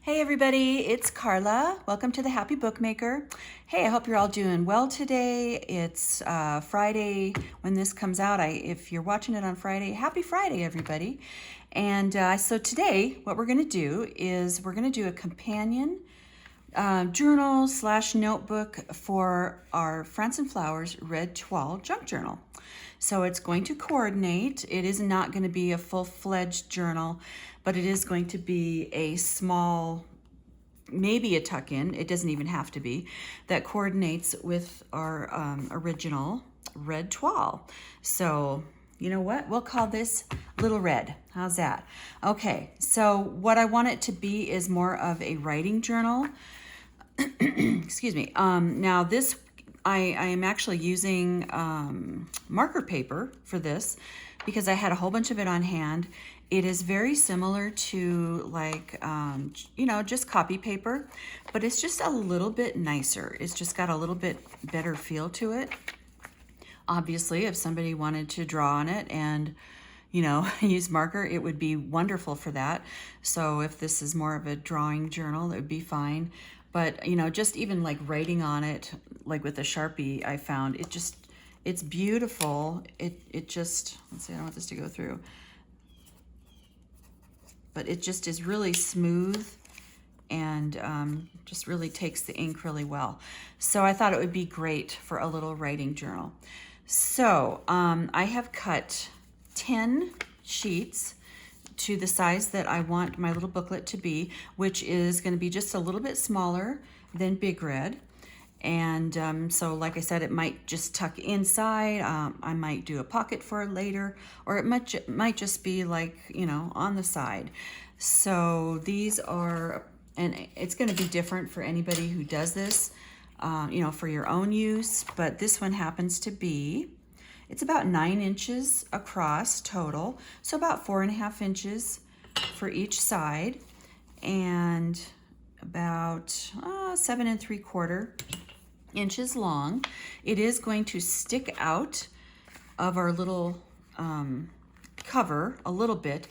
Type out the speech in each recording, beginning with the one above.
Hey everybody, it's Carla. Welcome to the Happy Bookmaker. Hey, I hope you're all doing well today. It's Friday when this comes out. If you're watching it on Friday, happy Friday, everybody. And so today, what we're going to do is we're going to do a companion journal / notebook for our France and Flowers Red Toile junk journal. So it's going to coordinate. It is not going to be a full-fledged journal, but it is going to be a small, maybe a tuck-in, it doesn't even have to be, that coordinates with our original Red Toile. So you know what? We'll call this Little Red. How's that? Okay, so what I want it to be is more of a writing journal. Excuse me. Now this, I am actually using marker paper for this because I had a whole bunch of it on hand. It is very similar to like, just copy paper, but it's just a little bit nicer. It's just got a little bit better feel to it. Obviously, if somebody wanted to draw on it and use marker, it would be wonderful for that. So if this is more of a drawing journal, it would be fine. But, just even like writing on it, like with a Sharpie, I found it's beautiful. It just, let's see, I don't want this to go through. But it just is really smooth and just really takes the ink really well. So I thought it would be great for a little writing journal. So I have cut 10 sheets to the size that I want my little booklet to be, which is going to be just a little bit smaller than Big Red. And so like I said, it might just tuck inside. I might do a pocket for it later, or it might just be like, on the side. So these are, and it's going to be different for anybody who does this, for your own use. But this one happens to be, it's about 9 inches across total, so about 4.5 inches for each side, and about 7 3/4 inches long. It is going to stick out of our little cover a little bit,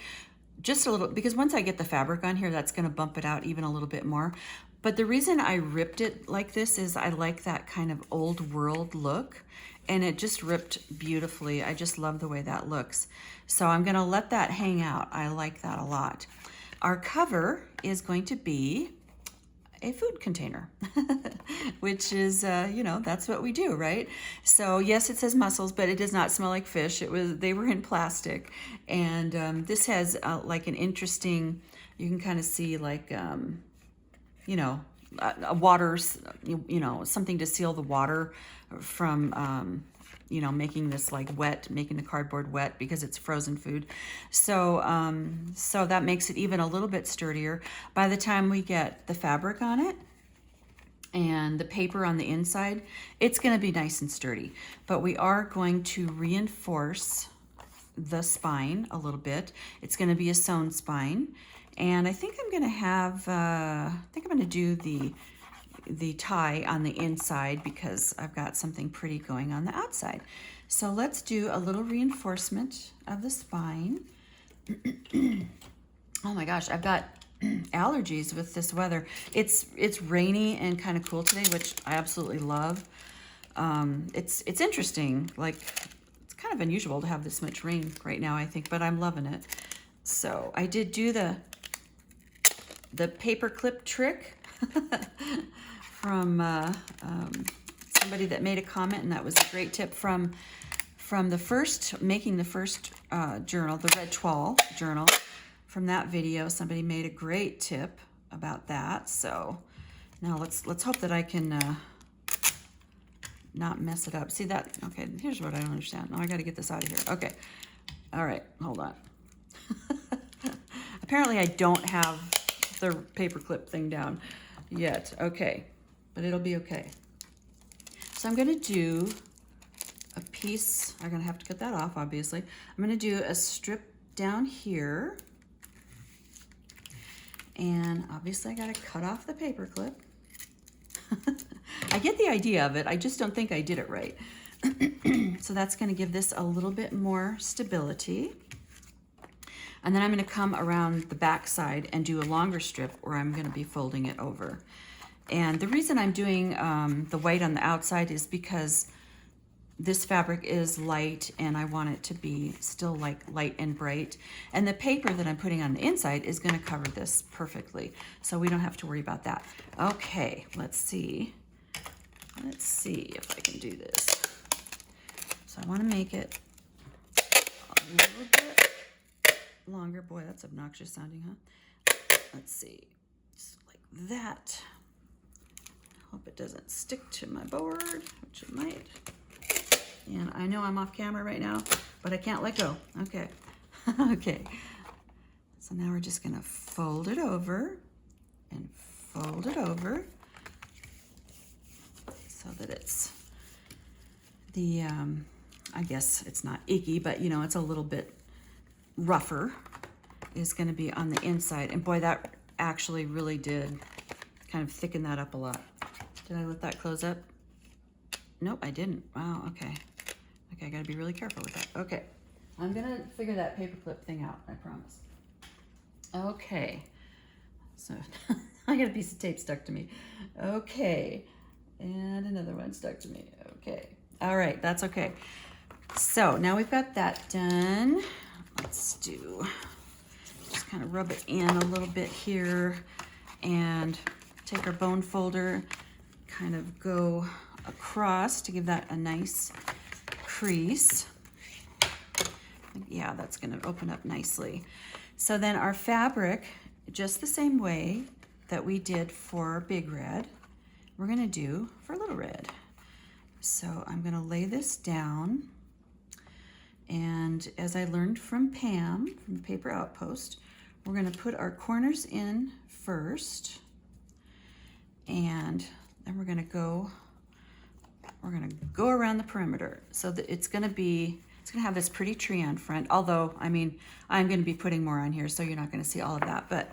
just a little, because once I get the fabric on here, that's going to bump it out even a little bit more. But the reason I ripped it like this is I like that kind of old world look, and it just ripped beautifully. I just love the way that looks. So I'm gonna let that hang out. I like that a lot. Our cover is going to be a food container, which is, that's what we do, right? So yes, it says mussels, but it does not smell like fish. They were in plastic. And this has like an interesting, you can kind of see like, a water, something to seal the water from, making this like wet, making the cardboard wet because it's frozen food. So, so that makes it even a little bit sturdier. By the time we get the fabric on it and the paper on the inside, it's going to be nice and sturdy. But we are going to reinforce the spine a little bit. It's going to be a sewn spine. And I think I'm going to have, I'm going to do the tie on the inside because I've got something pretty going on the outside. So let's do a little reinforcement of the spine. Oh my gosh, I've got allergies with this weather. It's rainy and kind of cool today, which I absolutely love. It's interesting. Like, it's kind of unusual to have this much rain right now, I think, but I'm loving it. So I did do the paper clip trick from somebody that made a comment, and that was a great tip from making the first journal, the Red Toile journal. From that video, somebody made a great tip about that. So now let's hope that I can not mess it up. See that? Okay, here's what I don't understand. Now I got to get this out of here. Okay, all right, hold on. Apparently I don't have the paperclip thing down yet. Okay, but it'll be okay. So I'm going to do a piece. I'm going to have to cut that off, obviously. I'm going to do a strip down here. And obviously I got to cut off the paperclip. I get the idea of it. I just don't think I did it right. So that's going to give this a little bit more stability. And then I'm going to come around the back side and do a longer strip where I'm going to be folding it over. And the reason I'm doing the white on the outside is because this fabric is light and I want it to be still like light and bright. And the paper that I'm putting on the inside is going to cover this perfectly. So we don't have to worry about that. Okay, let's see. Let's see if I can do this. So I want to make it a little bit longer. Boy, that's obnoxious sounding, huh? Let's see. Just like that. Hope it doesn't stick to my board, which it might. And I know I'm off camera right now, but I can't let go. Okay. Okay. So now we're just gonna fold it over and fold it over so that it's the, I guess it's not icky, but you know, it's a little bit rougher, is gonna be on the inside. And boy, that actually really did kind of thicken that up a lot. Did I let that close up? Nope, I didn't. Wow, okay. Okay, I gotta be really careful with that. Okay, I'm gonna figure that paperclip thing out, I promise. Okay, so I got a piece of tape stuck to me. Okay, and another one stuck to me. Okay, all right, that's okay. So now we've got that done. Let's just kind of rub it in a little bit here and take our bone folder, kind of go across to give that a nice crease. Yeah, that's going to open up nicely. So then our fabric, just the same way that we did for Big Red, we're going to do for Little Red. So I'm going to lay this down, and as I learned from Pam from Paper Outpost, we're going to put our corners in first, and then we're going to go around the perimeter so that it's going to have this pretty tree on front. Although, I mean, I'm going to be putting more on here, so you're not going to see all of that. But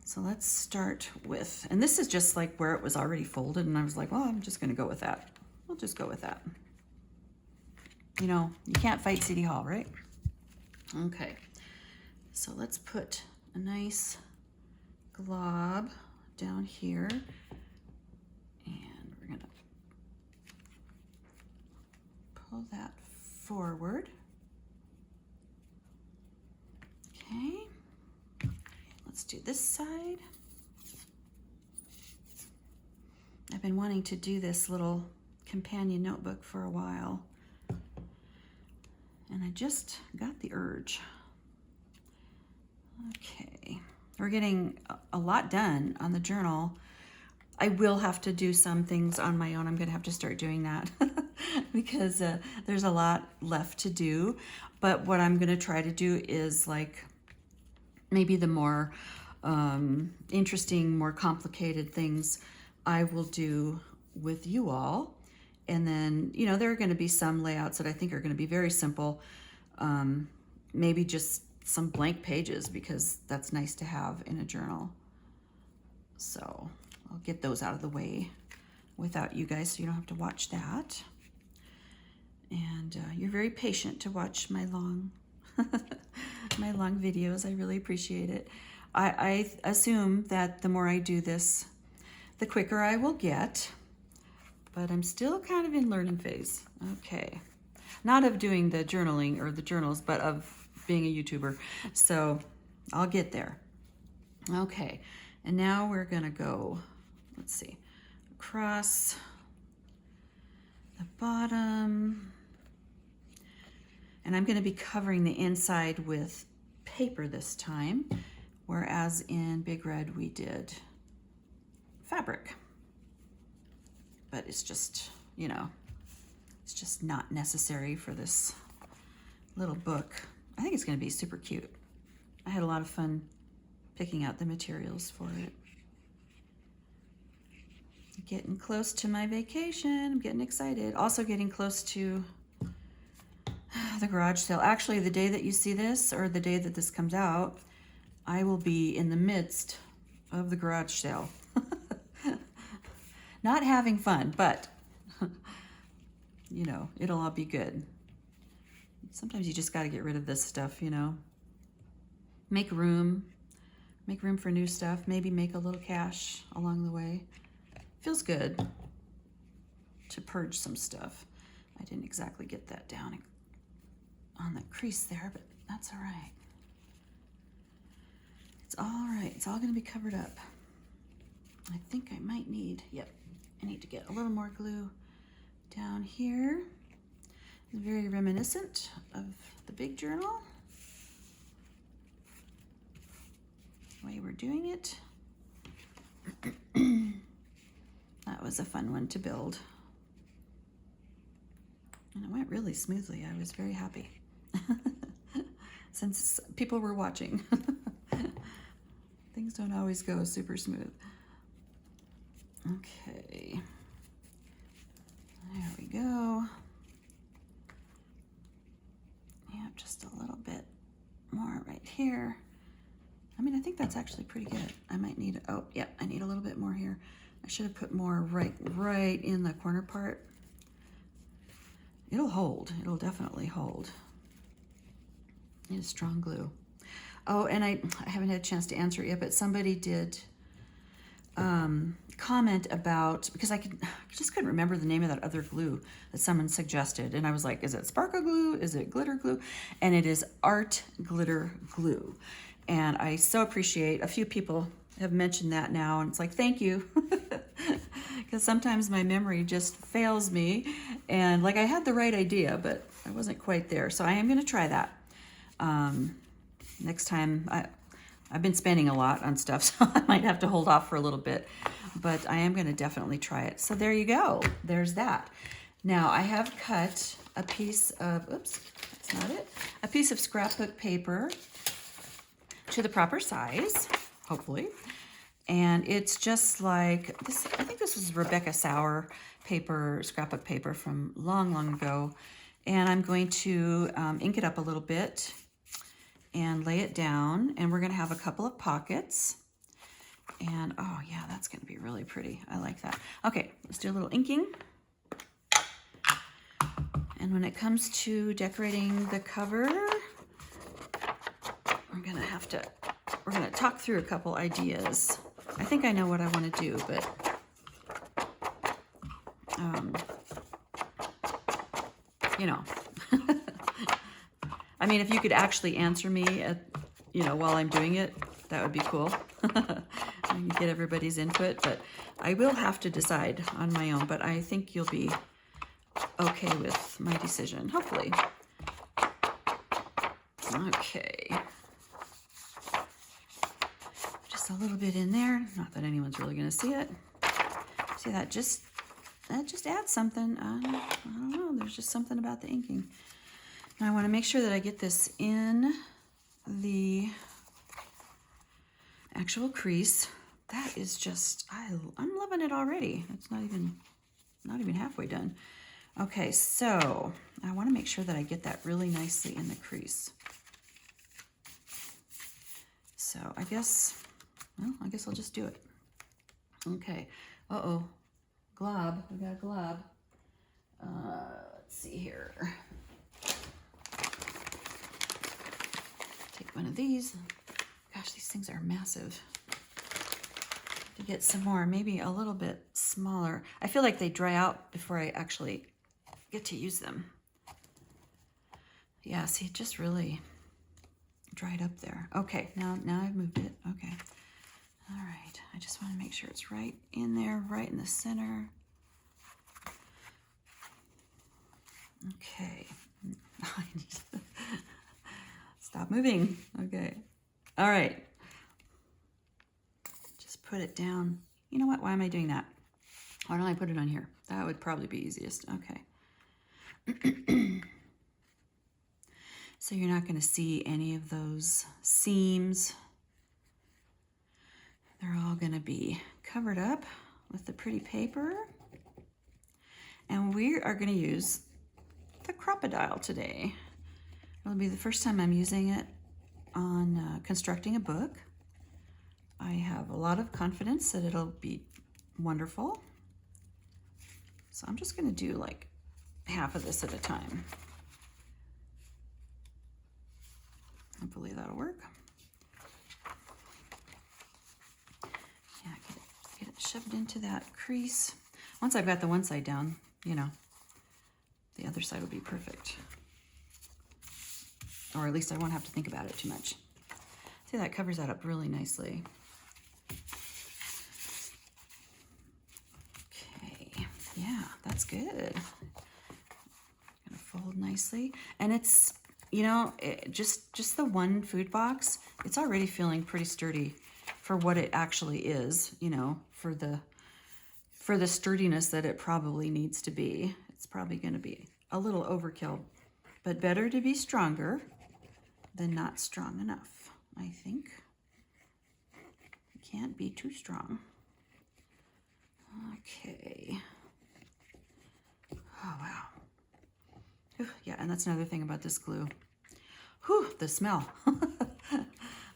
so let's start with, and this is just like where it was already folded, and I was like, well, I'm just going to go with that. We'll just go with that. You know, you can't fight City Hall, right? Okay. So let's put a nice glob down here. Pull that forward. Okay, let's do this side. I've been wanting to do this little companion notebook for a while, and I just got the urge. Okay, we're getting a lot done on the journal. I will have to do some things on my own. I'm going to have to start doing that because there's a lot left to do. But what I'm going to try to do is like maybe the more interesting, more complicated things I will do with you all. And then, you know, there are going to be some layouts that I think are going to be very simple. Maybe just some blank pages, because that's nice to have in a journal. So I'll get those out of the way without you guys, so you don't have to watch that. And you're very patient to watch my long my long videos. I really appreciate it. I assume that the more I do this, the quicker I will get, but I'm still kind of in learning phase. Okay, not of doing the journaling or the journals, but of being a YouTuber. So I'll get there. Okay, and now we're gonna go, let's see, across the bottom. And I'm going to be covering the inside with paper this time, whereas in Big Red we did fabric. But it's just, you know, it's just not necessary for this little book. I think it's going to be super cute. I had a lot of fun picking out the materials for it. Getting close to my vacation. I'm getting excited. Also getting close to the garage sale. Actually, the day that you see this, or the day that this comes out, I will be in the midst of the garage sale. Not having fun, but you know, it'll all be good. Sometimes you just got to get rid of this stuff, you know. make room for new stuff, maybe make a little cash along the way. Feels good to purge some stuff. I didn't exactly get that down on the crease there, but that's all right. It's all right. It's all going to be covered up. I think I might need, yep, I need to get a little more glue down here. It's very reminiscent of the big journal. The way we're doing it. That was a fun one to build. And it went really smoothly. I was very happy. Since people were watching. Things don't always go super smooth. Okay. There we go. Yep, just a little bit more right here. I mean, I think that's actually pretty good. I might need, oh, yeah, I need a little bit more here. I should have put more right in the corner part. It'll hold. It'll definitely hold. It is strong glue. Oh, and I haven't had a chance to answer it yet, but somebody did comment about, because I just couldn't remember the name of that other glue that someone suggested. And I was like, is it sparkle glue? Is it glitter glue? And it is art glitter glue. And I so appreciate, a few people have mentioned that now, and it's like, thank you. Because sometimes my memory just fails me. And like I had the right idea, but I wasn't quite there. So I am going to try that. Next time, I've been spending a lot on stuff, so I might have to hold off for a little bit, but I am going to definitely try it. So there you go. There's that. Now I have cut a piece of, oops, that's not it, a piece of scrapbook paper to the proper size, hopefully. And it's just like this. I think this was Rebecca Sauer paper, scrapbook paper from long, long ago. And I'm going to ink it up a little bit and lay it down. And we're going to have a couple of pockets. And oh yeah, that's going to be really pretty. I like that. Okay, let's do a little inking. And when it comes to decorating the cover, we're going to talk through a couple ideas. I think I know what I want to do, but you know, I mean, if you could actually answer me while I'm doing it, that would be cool. I can get everybody's input, but I will have to decide on my own, but I think you'll be okay with my decision, hopefully. Okay. Just a little bit in there. Not that anyone's really going to see it. See, that just adds something. I don't know. There's just something about the inking. Now I want to make sure that I get this in the actual crease. That is just, I'm loving it already. It's not even halfway done. Okay, so I want to make sure that I get that really nicely in the crease. So I guess I'll just do it. Okay. Uh-oh. Glob. We got a glob. Let's see here. Take one of these. Gosh, these things are massive. To get some more, maybe a little bit smaller. I feel like they dry out before I actually get to use them. Yeah, see, it just really dried up there. Okay, now I've moved it. Okay. All right, I just want to make sure it's right in there, right in the center. Okay. Stop moving. Okay. All right. Just put it down. You know what? Why am I doing that? Why don't I put it on here? That would probably be easiest. Okay. So you're not going to see any of those seams. They're all going to be covered up with the pretty paper. And we are going to use the Crocodile today. It'll be the first time I'm using it on constructing a book. I have a lot of confidence that it'll be wonderful. So I'm just going to do like half of this at a time. Hopefully that'll work. shoved into that crease. Once I've got the one side down, you know, the other side will be perfect. Or at least I won't have to think about it too much. See, that covers that up really nicely. Okay, yeah, that's good. Gonna fold nicely. And it's, you know, just the one food box, it's already feeling pretty sturdy for what it actually is, you know, for the sturdiness that it probably needs to be. It's probably gonna be a little overkill, but better to be stronger than not strong enough, I think. You can't be too strong. Okay. Oh, wow. Whew, yeah, and that's another thing about this glue. Whew, the smell.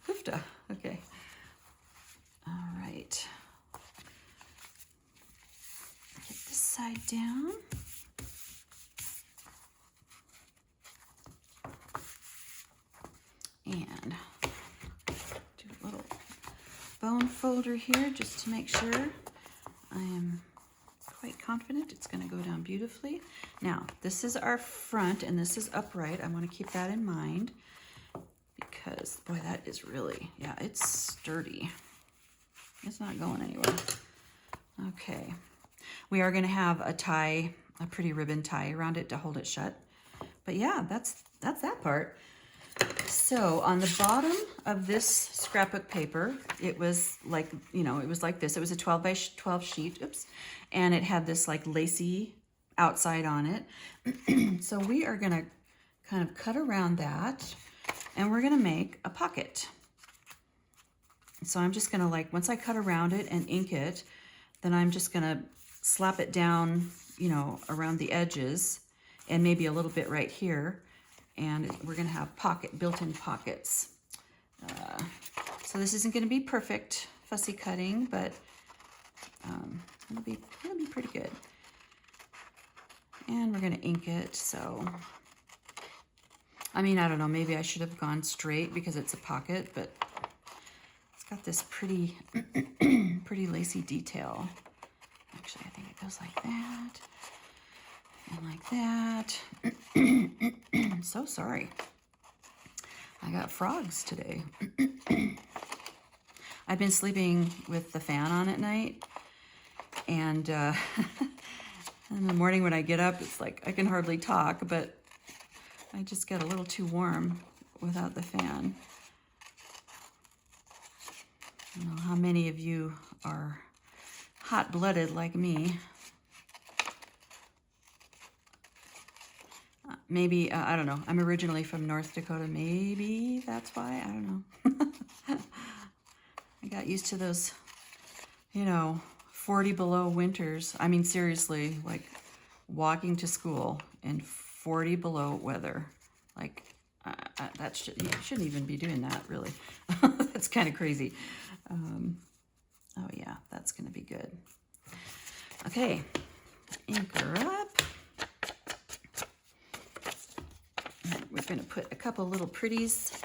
Hoofda. Okay. All right. Get this side down. And do a little bone folder here just to make sure. I am quite confident it's going to go down beautifully. Now, this is our front and this is upright. I want to keep that in mind because, boy, that is really, yeah, it's sturdy. It's not going anywhere. Okay. We are going to have a tie, a pretty ribbon tie around it to hold it shut. But yeah, that's that part. So on the bottom of this scrapbook paper, it was like, you know, it was like this. It was a 12 by 12 sheet, oops, and it had this like lacy outside on it. So we are gonna kind of cut around that and we're gonna make a pocket. So I'm just gonna, like, once I cut around it and ink it, then I'm just gonna slap it down, you know, around the edges and maybe a little bit right here. And we're gonna have built-in pockets. So this isn't gonna be perfect fussy cutting, but it'll be pretty good. And we're gonna ink it, so, I mean, I don't know, maybe I should have gone straight because it's a pocket, but it's got this pretty, pretty lacy detail. Actually, I think it goes like that. And like that. So sorry. I got frogs today. I've been sleeping with the fan on at night. And in the morning when I get up, it's like I can hardly talk, but I just get a little too warm without the fan. I don't know how many of you are hot-blooded like me. Maybe, I don't know. I'm originally from North Dakota. Maybe that's why. I don't know. I got used to those, you know, 40 below winters. I mean, seriously, like walking to school in 40 below weather. Like, you shouldn't even be doing that, really. That's kind of crazy. Oh, yeah, that's going to be good. Okay, ink her up. We're going to put a couple little pretties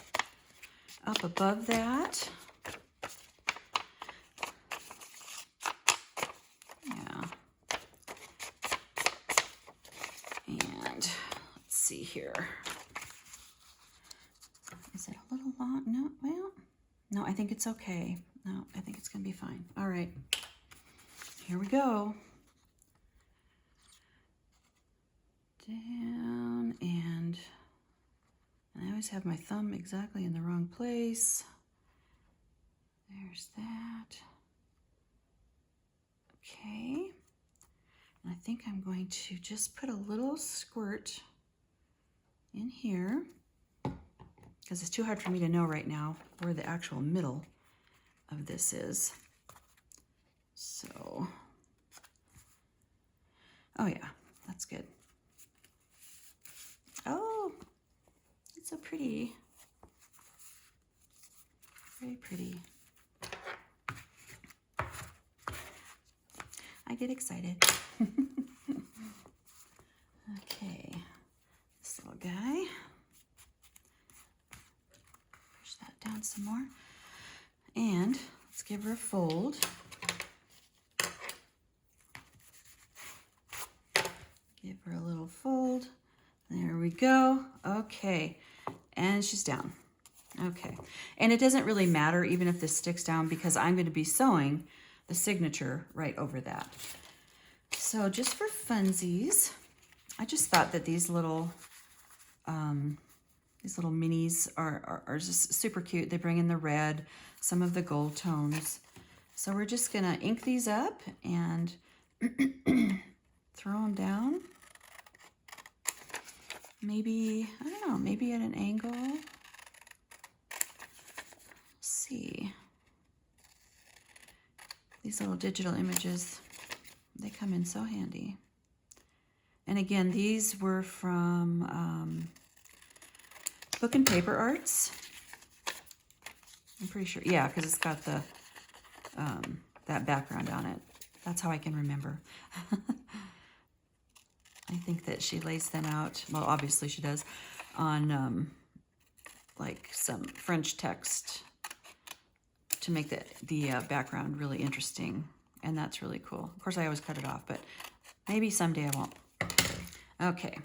up above that. Yeah. And let's see here. Is it a little long? No, well, no, I think it's okay. No, I think it's going to be fine. All right. Here we go. Down and I always have my thumb exactly in the wrong place. There's that. Okay. And I think I'm going to just put a little squirt in here because it's too hard for me to know right now where the actual middle of this is. So, oh yeah, that's good. Oh, it's so pretty. Very pretty. I get excited. Okay, this little guy. Push that down some more. And let's give her a fold. go. Okay, and she's down. Okay, and it doesn't really matter even if this sticks down because I'm going to be sewing the signature right over that. So just for funsies, I just thought that these little minis are just super cute. They bring in the red, some of the gold tones. So we're just going to ink these up and throw them down. Maybe, I don't know, maybe at an angle. Let's see. These little digital images, they come in so handy. And again, these were from Book and Paper Arts. I'm pretty sure, yeah, because it's got the that background on it. That's how I can remember. I think that she lays them out, well, obviously she does, on like some French text to make the background really interesting. And that's really cool. Of course, I always cut it off, but maybe someday I won't. Okay.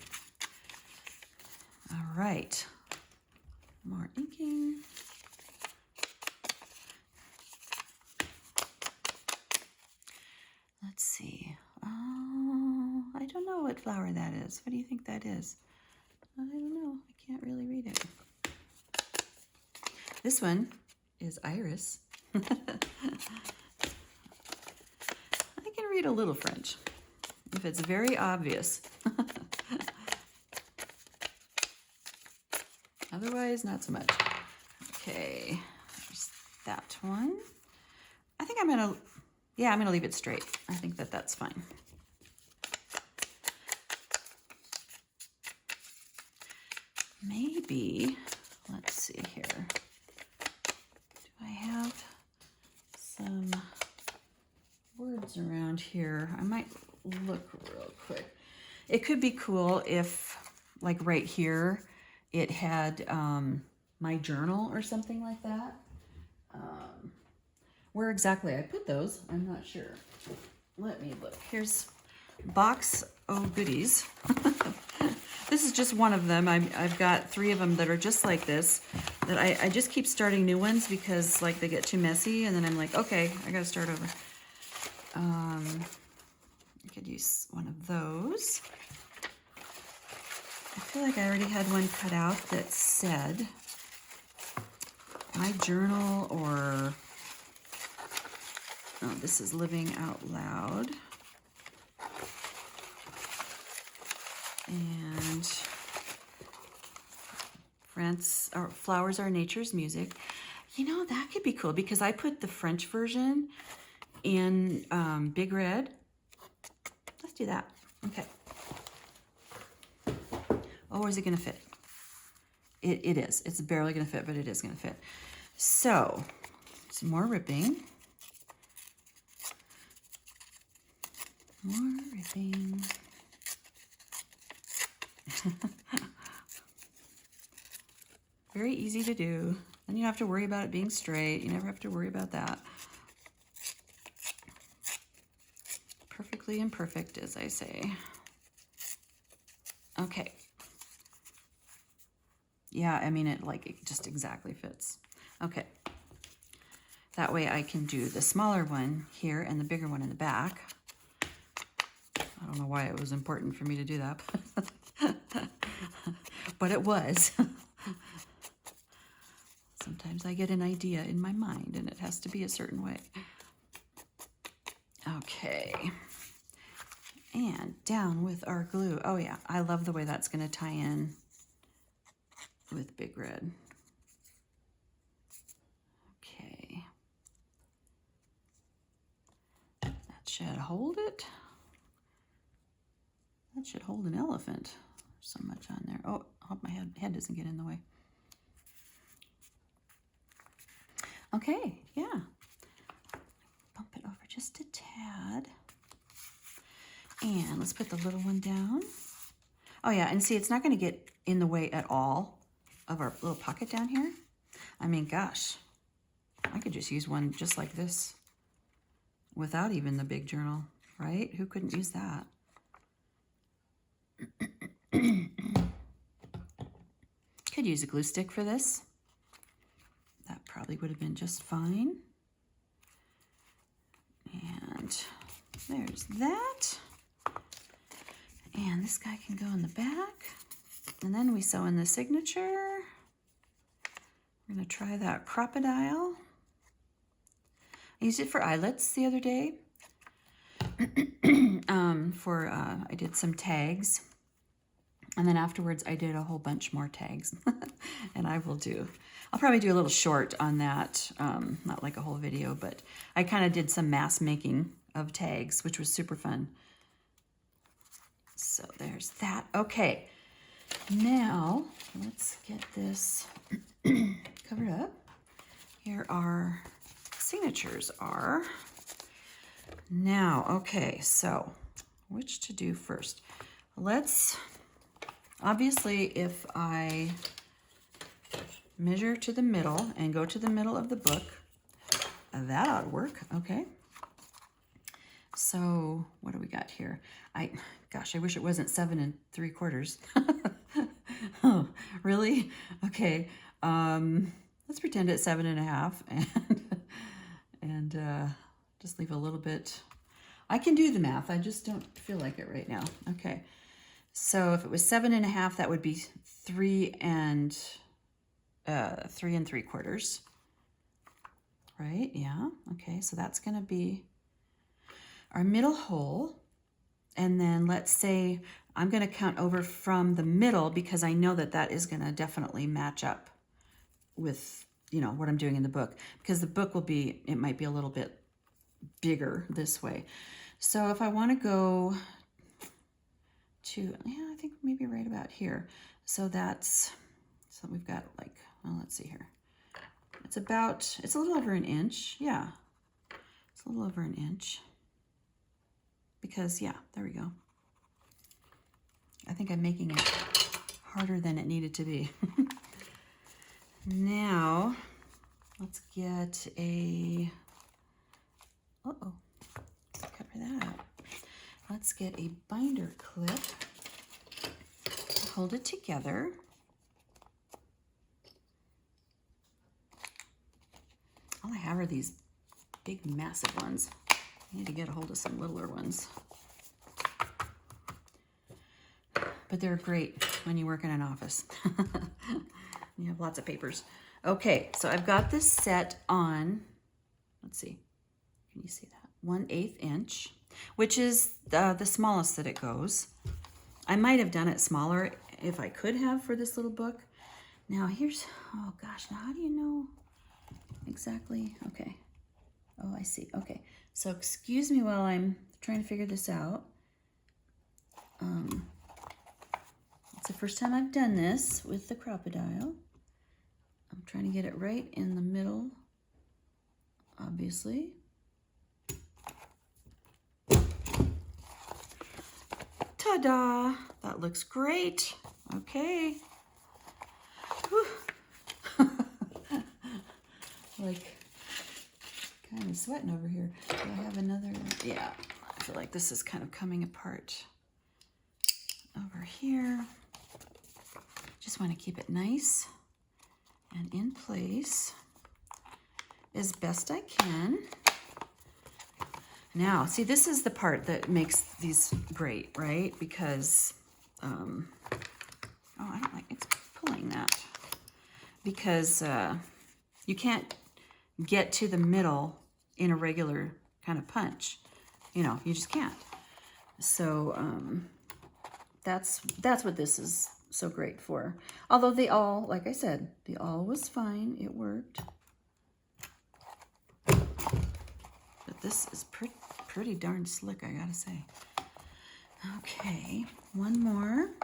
All right. More inking. Let's see. Oh, I don't know what flower that is. What do you think that is? I don't know. I can't really read it. This one is iris. I can read a little French if it's very obvious. Otherwise, not so much. Okay, there's that one. I think I'm gonna leave it straight. I think that that's fine. Maybe, let's see here. Do I have some words around here? I might look real quick. It could be cool if, like right here, it had my journal or something like that. Where exactly I put those, I'm not sure. Let me look. Here's box of goodies. This is just one of them. I've got 3 of them that are just like this, that I just keep starting new ones because like they get too messy, and then I'm like, okay, I gotta start over. I could use one of those. I feel like I already had one cut out that said my journal, or oh, this is Living Out Loud. And Flowers Are Nature's Music. You know, that could be cool because I put the French version in Big Red. Let's do that. Okay. Oh, is it going to fit? It is. It's barely going to fit, but it is going to fit. So, some more ripping. More ripping. Very easy to do. And you don't have to worry about it being straight. You never have to worry about that. Perfectly imperfect, as I say. Okay. Yeah, I mean, it just exactly fits. Okay. That way I can do the smaller one here and the bigger one in the back. I don't know why it was important for me to do that, but it was. Sometimes I get an idea in my mind and it has to be a certain way. Okay. And down with our glue. Oh yeah, I love the way that's going to tie in with Big Red. Okay. That should hold it. That should hold an elephant. There's so much on there. Oh, I hope my head doesn't get in the way. Okay, yeah. Bump it over just a tad. And let's put the little one down. Oh yeah, and see, it's not going to get in the way at all of our little pocket down here. I mean, gosh, I could just use one just like this without even the big journal, right? Who couldn't use that? Could use a glue stick for this. That probably would have been just fine. And there's that. And this guy can go in the back. And then we sew in the signature. We're gonna try that crocodile. I used it for eyelets the other day. I did some tags. And then afterwards I did a whole bunch more tags. And I'll probably do a little short on that. Not like a whole video, but I kind of did some mass making of tags, which was super fun. So there's that. Okay, now let's get this covered up. Here our signatures are. Now, okay, so which to do first? Obviously, if I measure to the middle and go to the middle of the book, that ought to work, okay? So what do we got here? Gosh, I wish it wasn't 7 3/4. Oh, really? Okay, let's pretend it's 7 1/2 and just leave a little bit. I can do the math, I just don't feel like it right now. Okay, so if it was 7 1/2, that would be 3 3/4. Right, yeah, okay, so that's gonna be our middle hole. And then let's say I'm gonna count over from the middle because I know that is gonna definitely match up with, what I'm doing in the book, because the book it might be a little bit bigger this way. So if I wanna go to, I think maybe right about here. So we've got like, well, let's see here. It's a little over an inch. Yeah, it's a little over an inch. Because, yeah, there we go. I think I'm making it harder than it needed to be. Now, let's get cover that up. Let's get a binder clip to hold it together. All I have are these big, massive ones. I need to get a hold of some littler ones. But they're great when you work in an office. You have lots of papers. Okay, so I've got this set on, let's see, can you see that? 1/8 inch, which is the smallest that it goes. I might have done it smaller if I could have for this little book. Now oh gosh, now how do you know exactly? Okay. Oh, I see. Okay. So excuse me while I'm trying to figure this out. It's the first time I've done this with the crocodile. I'm trying to get it right in the middle, obviously. Ta-da! That looks great. Okay. Like, kind of sweating over here. Do I have another? Yeah, I feel like this is kind of coming apart over here. Just want to keep it nice and in place as best I can. Now, see, this is the part that makes these great, right? Because, I don't like, it's pulling that. Because you can't get to the middle in a regular kind of punch. You just can't. So that's what this is so great for. Although the awl, like I said, the awl was fine. It worked. But this is pretty darn slick, I gotta say. Okay, one more.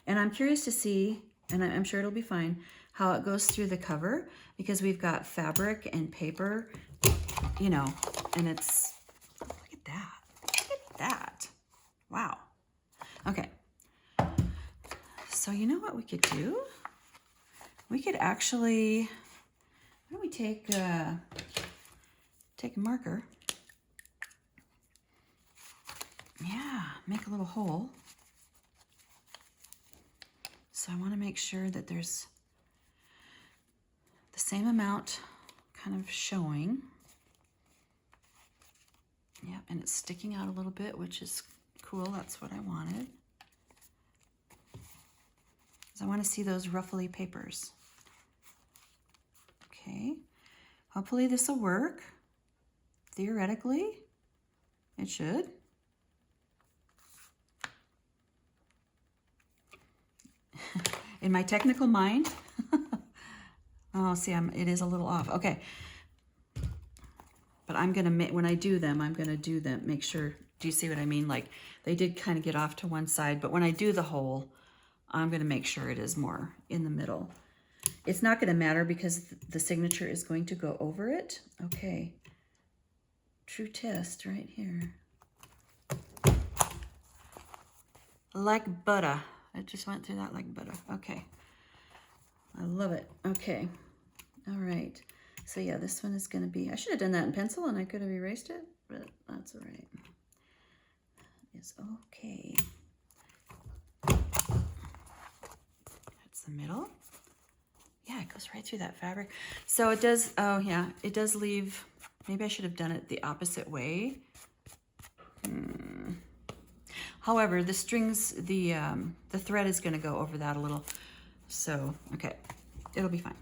And I'm curious to see, and I'm sure it'll be fine, how it goes through the cover, because we've got fabric and paper, and it's, look at that. Look at that. Wow. Okay. So you know what we could do? We could actually, why don't we take a marker. Yeah, make a little hole. So I want to make sure that there's same amount kind of showing. Yep, and it's sticking out a little bit, which is cool. That's what I wanted. I want to see those ruffly papers. Okay, hopefully this will work. Theoretically, it should. In my technical mind, oh, see, it is a little off. Okay, but I'm gonna when I do them, I'm gonna do them. Make sure. Do you see what I mean? Like they did kind of get off to one side, but when I do the whole, I'm gonna make sure it is more in the middle. It's not gonna matter because the signature is going to go over it. Okay, true test right here. Like butter. I just went through that like butter. Okay, I love it. Okay, all right. So yeah, this one is gonna be, I should have done that in pencil and I could have erased it, but that's all right. It's okay. The middle. Yeah, it goes right through that fabric. So it does, oh yeah, it does leave, maybe I should have done it the opposite way. However, the strings, the thread is gonna go over that a little. So, okay, it'll be fine.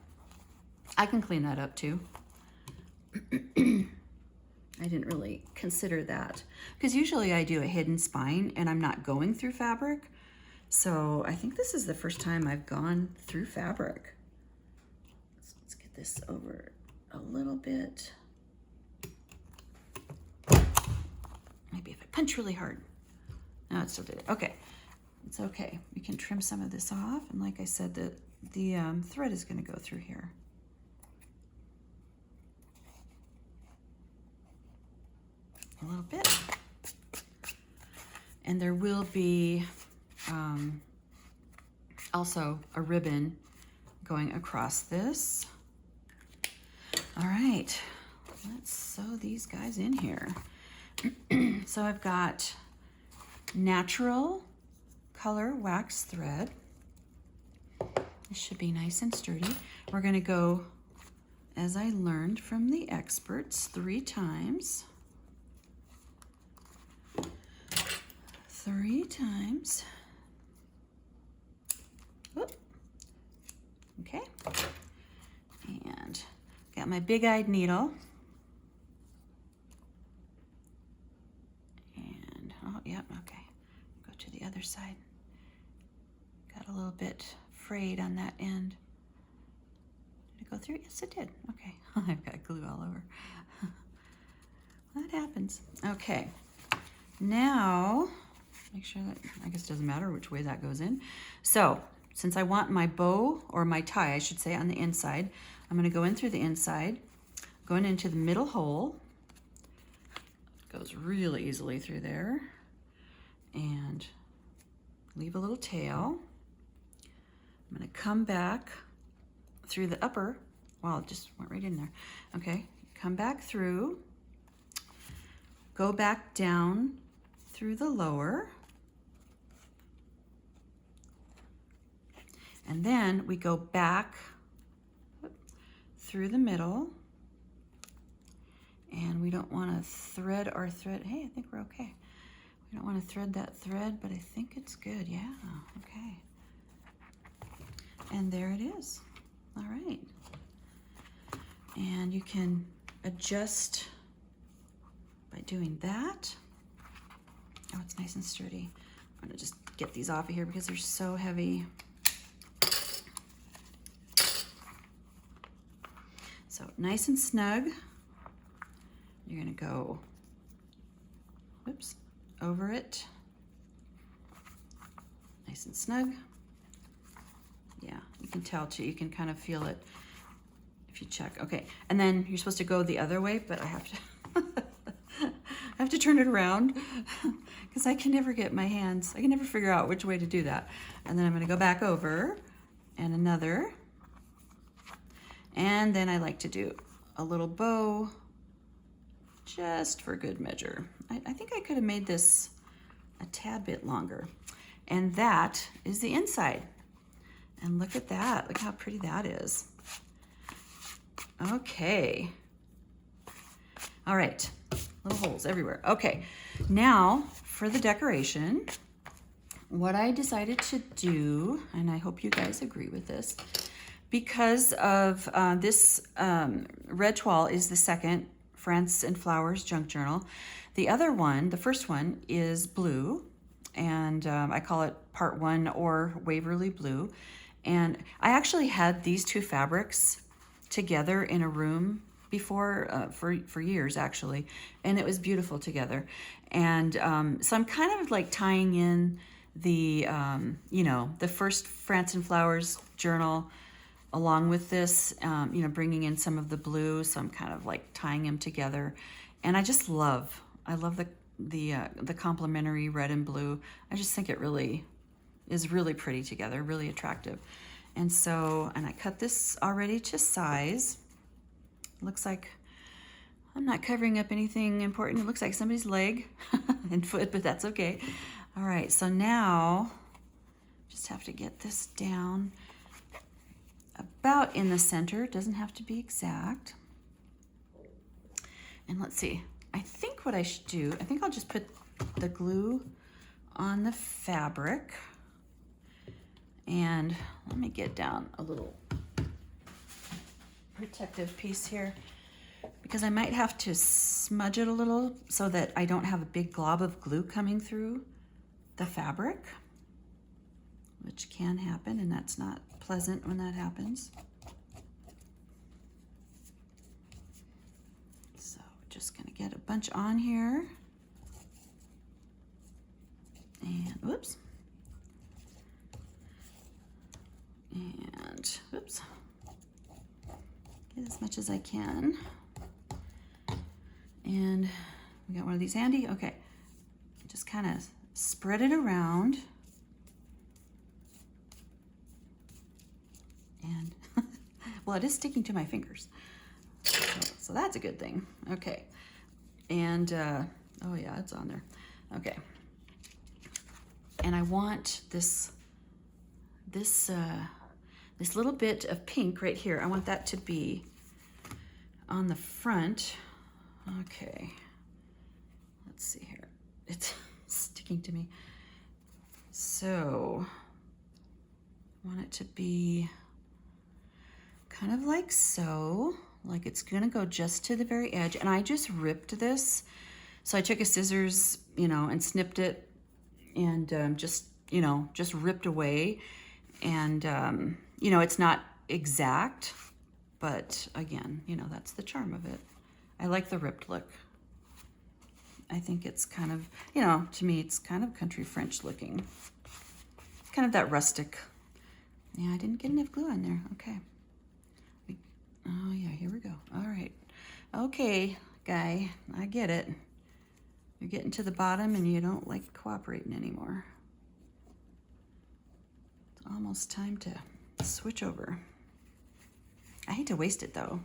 I can clean that up too. I didn't really consider that because usually I do a hidden spine and I'm not going through fabric. So I think this is the first time I've gone through fabric. Let's get this over a little bit. Maybe if I punch really hard. No, it still did it. Okay, it's okay. We can trim some of this off. And like I said, the thread is gonna go through here. A little bit. And there will be also a ribbon going across this. All right, let's sew these guys in here. So I've got natural color wax thread. This should be nice and sturdy. We're gonna go, as I learned from the experts, 3 times. 3 times. Whoop. Okay. And got my big-eyed needle. And, oh, yep, okay. Go to the other side. Got a little bit frayed on that end. Did it go through? Yes, it did. Okay. I've got glue all over. That happens. Okay. Now, make sure that, I guess it doesn't matter which way that goes in. So, since I want my bow, or my tie, I should say, on the inside, I'm gonna go in through the inside, going into the middle hole. It goes really easily through there. And leave a little tail. I'm gonna come back through the upper, wow, it just went right in there. Okay, come back through, go back down through the lower, and then we go back through the middle, and we don't want to thread our thread. Hey, I think we're okay. We don't want to thread that thread, but I think it's good. Yeah, okay. And there it is. All right. And you can adjust by doing that. Oh, it's nice and sturdy. I'm gonna just get these off of here because they're so heavy. So nice and snug. You're gonna go, whoops, over it. Nice and snug. Yeah, you can tell too, you can kind of feel it if you check. Okay, and then you're supposed to go the other way, but I have to, I have to turn it around because I can never get my hands, I can never figure out which way to do that. And then I'm gonna go back over and another. And then I like to do a little bow just for good measure. I think I could have made this a tad bit longer. And that is the inside. And look at that, look how pretty that is. Okay. All right, little holes everywhere. Okay, now for the decoration, what I decided to do, and I hope you guys agree with this, because of this red toile is the second France and Flowers junk journal. The other one, the first one, is blue, and I call it part 1 or Waverly Blue. And I actually had these two fabrics together in a room before for years actually, and it was beautiful together. And so I'm kind of like tying in the you know, the first France and Flowers journal along with this, you know, bringing in some of the blue, so I'm kind of like tying them together. And I love the complementary red and blue. I just think it really is really pretty together, really attractive. And so, and I cut this already to size. Looks like I'm not covering up anything important. It looks like somebody's leg and foot, but that's okay. All right, so now just have to get this down about in the center. It doesn't have to be exact. And let's see, I think what I should do, I think I'll just put the glue on the fabric. And let me get down a little protective piece here, because I might have to smudge it a little so that I don't have a big glob of glue coming through the fabric, which can happen, and that's not pleasant when that happens. So just gonna get a bunch on here. And whoops. And whoops. Get as much as I can. And we got one of these handy. Okay. Just kind of spread it around. And well, it is sticking to my fingers. So that's a good thing. Okay. And oh yeah, it's on there. Okay. And I want this little bit of pink right here. I want that to be on the front. Okay, let's see here. It's sticking to me. So I want it to be kind of like so, like it's gonna go just to the very edge. And I just ripped this. So I took a scissors, you know, and snipped it and just, you know, just ripped away. And, you know, it's not exact, but again, you know, that's the charm of it. I like the ripped look. I think it's kind of, you know, to me, it's kind of country French looking. Kind of that rustic. Yeah, I didn't get enough glue on there. Okay. Oh yeah, here we go. All right. Okay, guy, I get it. You're getting to the bottom and you don't like cooperating anymore. It's almost time to switch over. I hate to waste it though.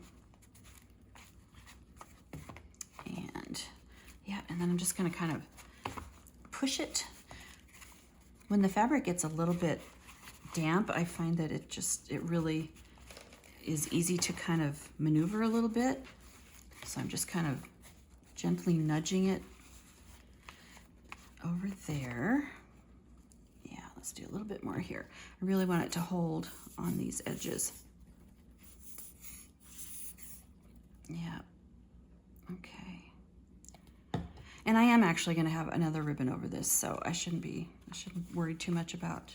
And yeah, and then I'm just gonna kind of push it. When the fabric gets a little bit damp, I find that it really is easy to kind of maneuver a little bit. So I'm just kind of gently nudging it over there. Yeah, let's do a little bit more here. I really want it to hold on these edges. Yeah, okay. And I am actually gonna have another ribbon over this, so I shouldn't worry too much about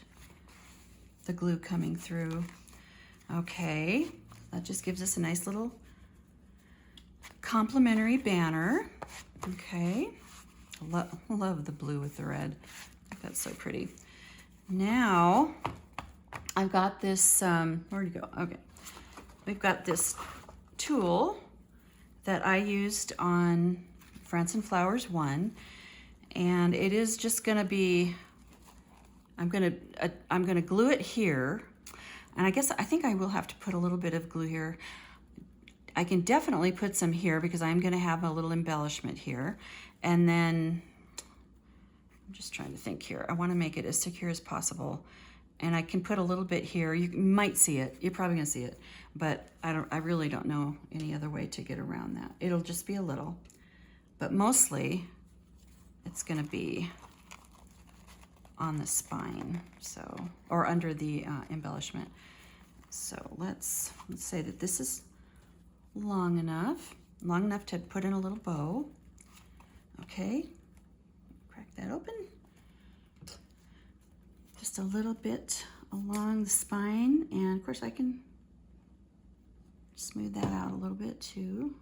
the glue coming through. Okay, that just gives us a nice little complimentary banner. Okay, love the blue with the red. I think that's so pretty. Now, I've got this, where'd you go? Okay, we've got this tool that I used on France and Flowers 1, and it is just gonna be, I'm gonna glue it here. And I think I will have to put a little bit of glue here. I can definitely put some here because I'm gonna have a little embellishment here. And then, I'm just trying to think here. I wanna make it as secure as possible. And I can put a little bit here. You might see it. You're probably gonna see it, but I really don't know any other way to get around that. It'll just be a little, but mostly it's gonna be on the spine, so, or under the embellishment. So let's say that this is long enough to put in a little bow. Okay, crack that open. Just a little bit along the spine, and of course I can smooth that out a little bit too.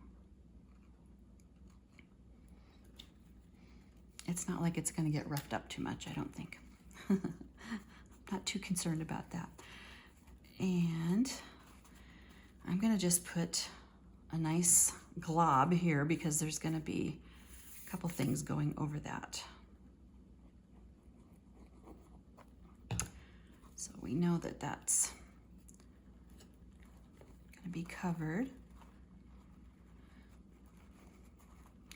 It's not like it's going to get roughed up too much, I don't think. Not too concerned about that. And I'm going to just put a nice glob here because there's going to be a couple things going over that. So we know that that's going to be covered.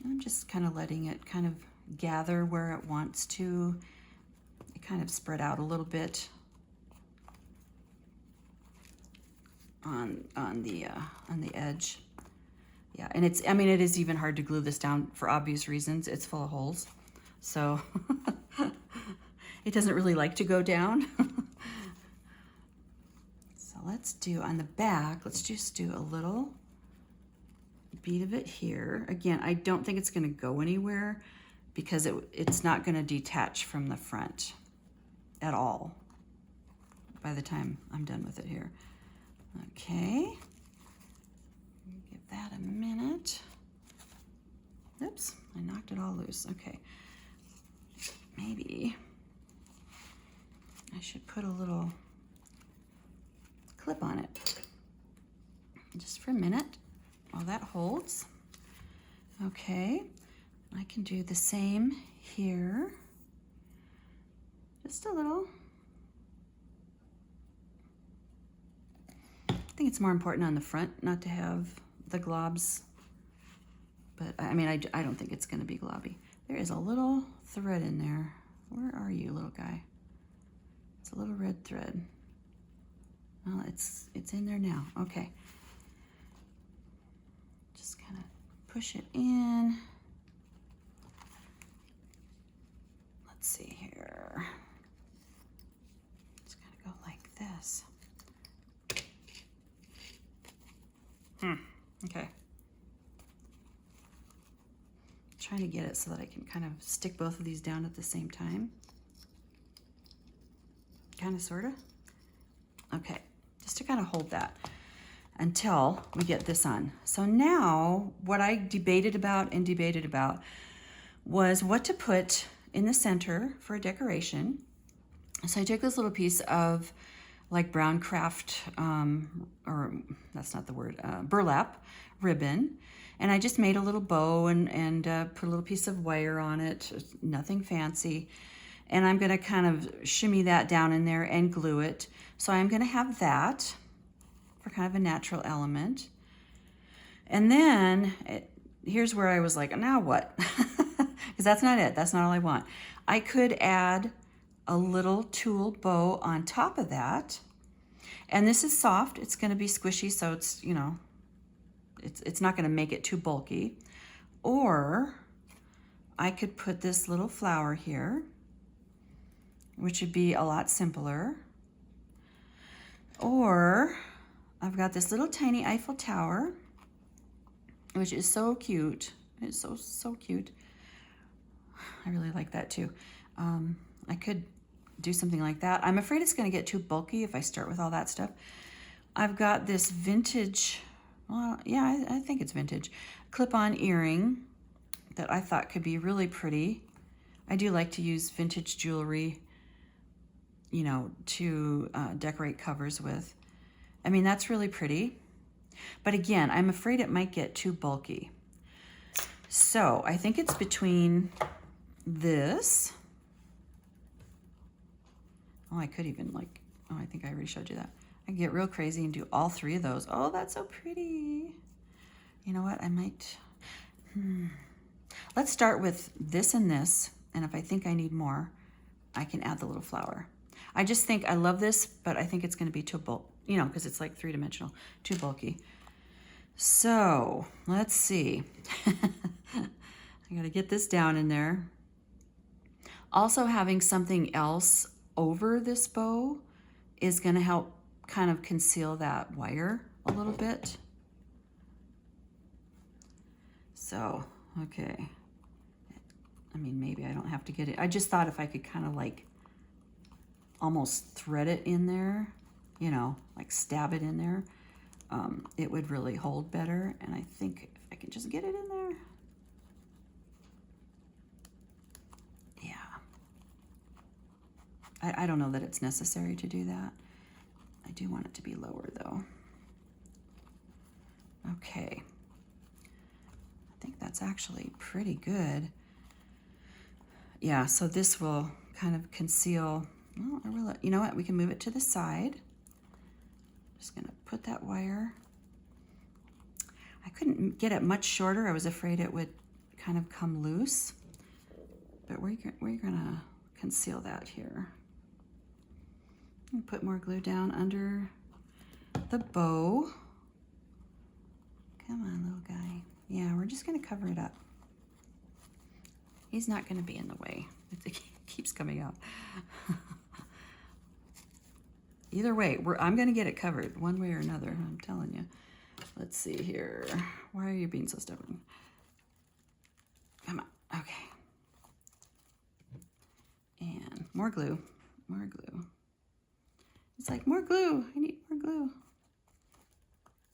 I'm just kind of letting it kind of gather where it wants to. It kind of spread out a little bit on the edge. Yeah, and it's, I mean, it is even hard to glue this down for obvious reasons. It's full of holes, so it doesn't really like to go down. So let's do on the back, let's just do a little bead of it here. Again, I don't think it's gonna go anywhere because it's not gonna detach from the front at all by the time I'm done with it here. Okay, give that a minute. Oops, I knocked it all loose. Okay, maybe I should put a little clip on it just for a minute while that holds. Okay, I can do the same here. Just a little. I think it's more important on the front not to have the globs, but I mean, I don't think it's going to be globby. There is a little thread in there. Where are you, little guy? It's a little red thread. Well, it's in there now. Okay. Just kind of push it in. Let's see here. It's going to go like this. Okay. Trying to get it so that I can kind of stick both of these down at the same time. Kind of, sort of. Okay, just to kind of hold that until we get this on. So now what I debated about was what to put in the center for a decoration. So I took this little piece of like brown craft, or that's not the word, burlap ribbon. And I just made a little bow and put a little piece of wire on it, nothing fancy. And I'm gonna kind of shimmy that down in there and glue it. So I'm gonna have that for kind of a natural element. And then here's where I was like, now what? Because that's not it, that's not all I want. I could add a little tulle bow on top of that. And this is soft, it's gonna be squishy, so it's, you know, it's not gonna make it too bulky. Or I could put this little flower here, which would be a lot simpler. Or I've got this little tiny Eiffel Tower, which is so cute. It's so cute. I really like that too. I could do something like that. I'm afraid it's gonna get too bulky if I start with all that stuff. I've got this vintage, well, yeah, I think it's vintage, clip-on earring that I thought could be really pretty. I do like to use vintage jewelry, you know, to decorate covers with. I mean, that's really pretty. But again, I'm afraid it might get too bulky. So I think it's between this. Oh, I could even like, oh, I think I already showed you that. I can get real crazy and do all three of those. Oh, that's so pretty. You know what, I might, Let's start with this and this, and if I think I need more, I can add the little flower. I just think I love this, but I think it's going to be too bulky, you know, because it's like three-dimensional, too bulky. So let's see. I got to get this down in there. Also, having something else over this bow is going to help kind of conceal that wire a little bit. So, okay. I mean, maybe I don't have to get it. I just thought if I could kind of like almost thread it in there, you know, like stab it in there, it would really hold better. And I think if I can just get it in there. Yeah. I don't know that it's necessary to do that. I do want it to be lower though. Okay. I think that's actually pretty good. Yeah, so this will kind of conceal, well, I really, you know what, we can move it to the side. Just gonna put that wire. I couldn't get it much shorter. I was afraid it would kind of come loose. But we're gonna conceal that here. And put more glue down under the bow. Come on, little guy. Yeah, we're just gonna cover it up. He's not gonna be in the way. It keeps coming out. Either way, I'm gonna get it covered one way or another, I'm telling you. Let's see here. Why are you being so stubborn? Come on, okay. And more glue, more glue. It's like, more glue, I need more glue.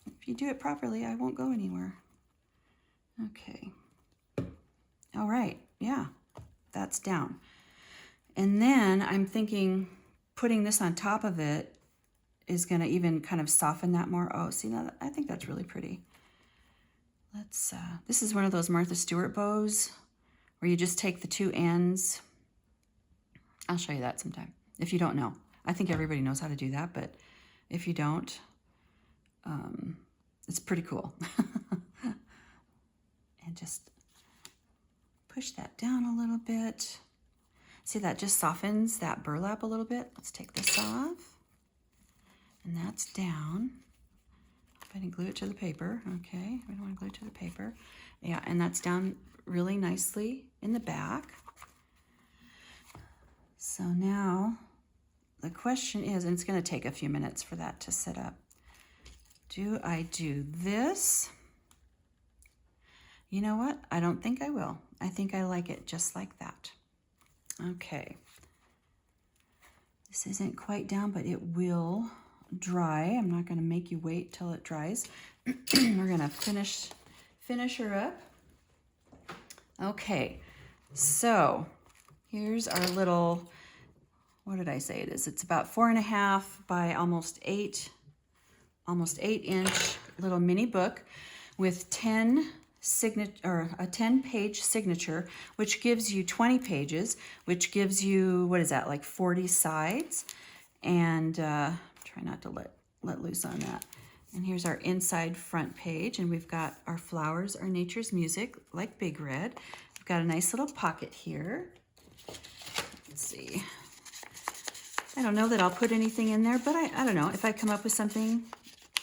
If you do it properly, I won't go anywhere. Okay. All right, yeah, that's down. And then I'm thinking putting this on top of it is gonna even kind of soften that more. Oh, see, now I think that's really pretty. Let's, this is one of those Martha Stewart bows where you just take the two ends. I'll show you that sometime, if you don't know. I think everybody knows how to do that, but if you don't, it's pretty cool. And just push that down a little bit. See, that just softens that burlap a little bit. Let's take this off. And that's down. I didn't glue it to the paper. Okay, we don't want to glue it to the paper. Yeah, and that's down really nicely in the back. So now the question is, and it's going to take a few minutes for that to sit up. Do I do this? You know what? I don't think I will. I think I like it just like that. Okay. This isn't quite down, but it will dry. I'm not going to make you wait till it dries. We're going to finish her up. Okay. So here's our little, what did I say it is? It's about 4.5 by almost 8 inch little mini book with 10 a 10-page signature, which gives you 20 pages, which gives you, what is that, like 40 sides? And try not to let loose on that. And here's our inside front page, and we've got our flowers, our nature's music, like Big Red. We've got a nice little pocket here. Let's see. I don't know that I'll put anything in there, but I don't know. If I come up with something,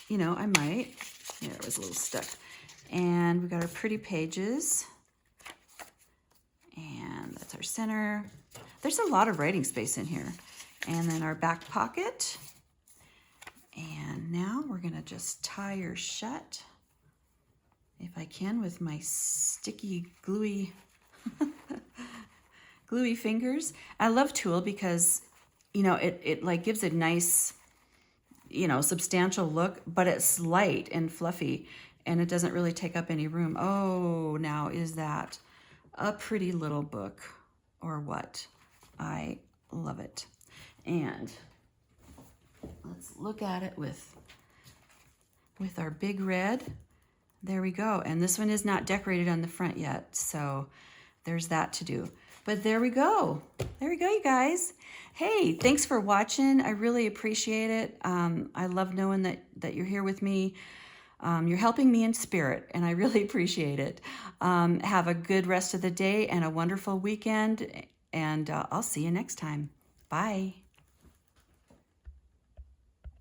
you know, I might. Yeah, it was a little stuck. And we've got our pretty pages. And that's our center. There's a lot of writing space in here. And then our back pocket. And now we're gonna just tie her shut, if I can, with my sticky, gluey, gluey fingers. I love tulle because, you know, it like gives a nice, you know, substantial look, but it's light and fluffy. And it doesn't really take up any room. Oh, now is that a pretty little book or what? I love it. And let's look at it with our Big Red. There we go. And this one is not decorated on the front yet, so there's that to do. But there we go. There we go, you guys. Hey, thanks for watching. I really appreciate it. I love knowing that you're here with me. You're helping me in spirit, and I really appreciate it. Have a good rest of the day and a wonderful weekend, and I'll see you next time. Bye.